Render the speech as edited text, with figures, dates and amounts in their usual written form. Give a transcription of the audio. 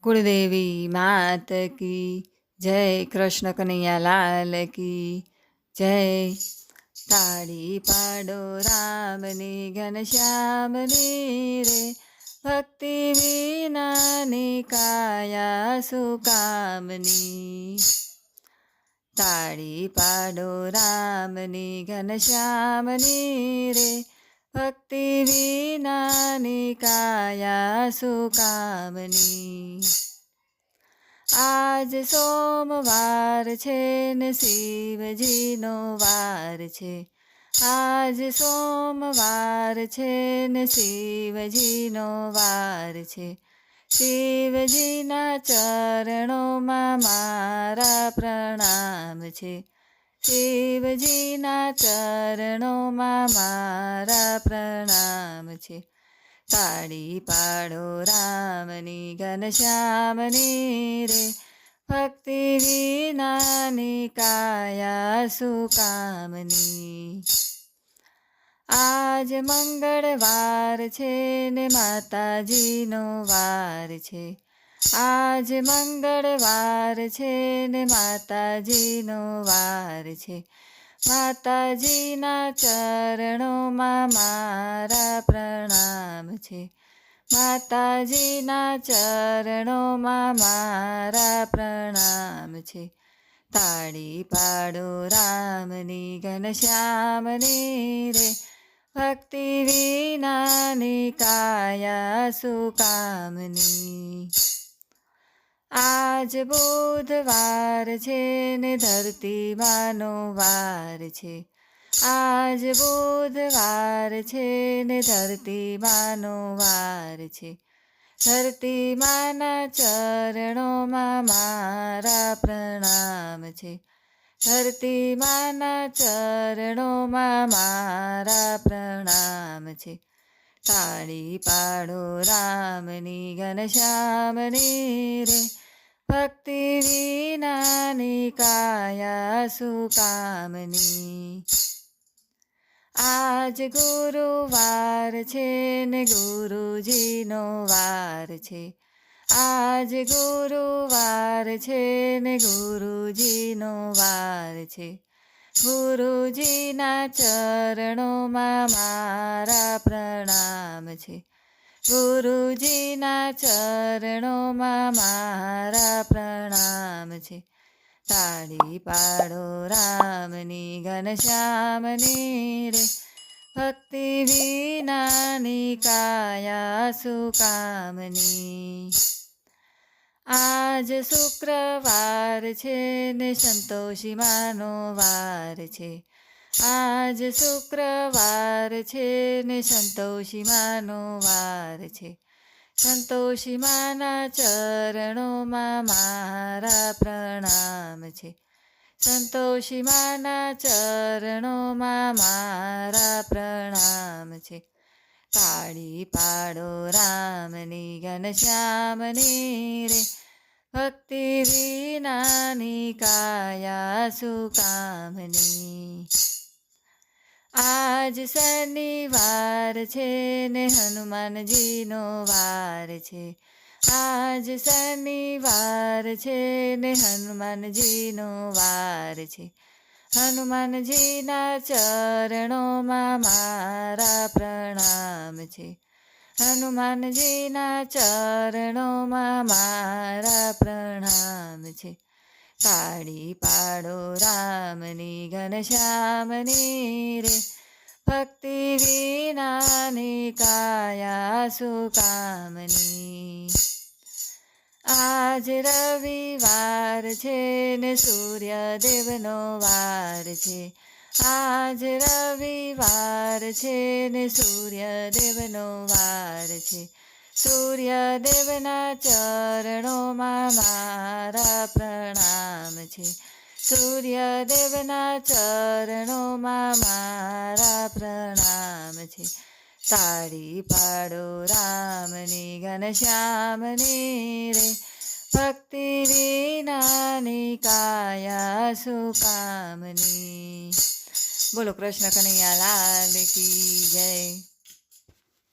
कुलदेवी मात की जय, कृष्ण कन्हैया लाल की जय। ताड़ी पाडो रामनी घनश्यामनी रे, भक्ति विनानी काया सुकामनी। ताड़ी पाडो रामनी घनश्यामनी रे, भक्ति विनानी काया सुकामनी। आज सोमवार छे ने शिवजीनो वार छे। आज सोमवार छे ने शिवजीनो वार छे। शिवजीना चरणोमां मारा प्रणाम छे। शिवजीना चरणोमां मारा प्रणाम छे। ताड़ी पाडो रामनी घनश्यामनी रे, भक्ति विनानी काया सुकामनी। आज मंगळवार छे ने माताजीनो वार छे। आज मंगळवार छे ने माताजीनो वार छे। माताजीना चरणोमां मारा प्रणाम छे। माताजीना चरणोमां मारा प्रणाम छे। ताड़ी पाडो रामनी घनश्यामनी रे, भक्ति विनानी काया सुकामनी। आज बुधवार छे ने धरती मानो वार छे। आज बुधवार छे ने धरती मानो वार छे। धरती माना चरणोमां मारा प्रणाम छे। धरती माना चरणोमां मारा प्रणाम छे। ताड़ी पाडो रामनी घनश्यामनी रे, भक्ति विनानी काया सुकामनी। आज गुरुवार छे ने गुरुजीनो वार छे। आज गुरुवार छे ने गुरुजीनो वार छे। गुरुजीना चरणोमां मारा प्रणाम छे। गुरुजीना चरणोमां मारा प्रणाम छे। ताड़ी पाडो रामनी घनश्यामनी रे, भक्ति विनानी काया सुकामनी। आज शुक्रवार छे ने संतोषी मानो वार छे। आज शुक्रवार छे ने संतोषी मानो वार छे। संतोषी माना चरणोमां मारा प्रणाम छे। संतोषी माना चरणोमां मारा प्रणाम छे। ताड़ी पाडो रामनी घनश्यामनी रे, भक्ति विनानी काया सुकामनी। आज शनिवार छे ने हनुमानजीनो वार छे। आज शनिवार छे ने हनुमानजीनो वार छे। हनुमानजीना चरणोमां मारा प्रणाम छे। हनुमानजीना चरणोमां मारा प्रणाम छे। ताड़ी पाडो रामनी घनश्यामनी रे, भक्ति विनानी काया सुकामनी। आज रविवार छे ने सूर्यदेवनो वार छे। आज रविवार छे ने सूर्यदेवनो वार छे। सूर्यदेवना चरणोमां मारा प्रणाम छे। सूर्यदेवना चरणोमां मारा प्रणाम छे। ताड़ी पाडो रामनी घनश्यामनी रे, भक्ति विनानी काया सुकामनी। बोलो कृष्ण कन्हैया लाल की जय।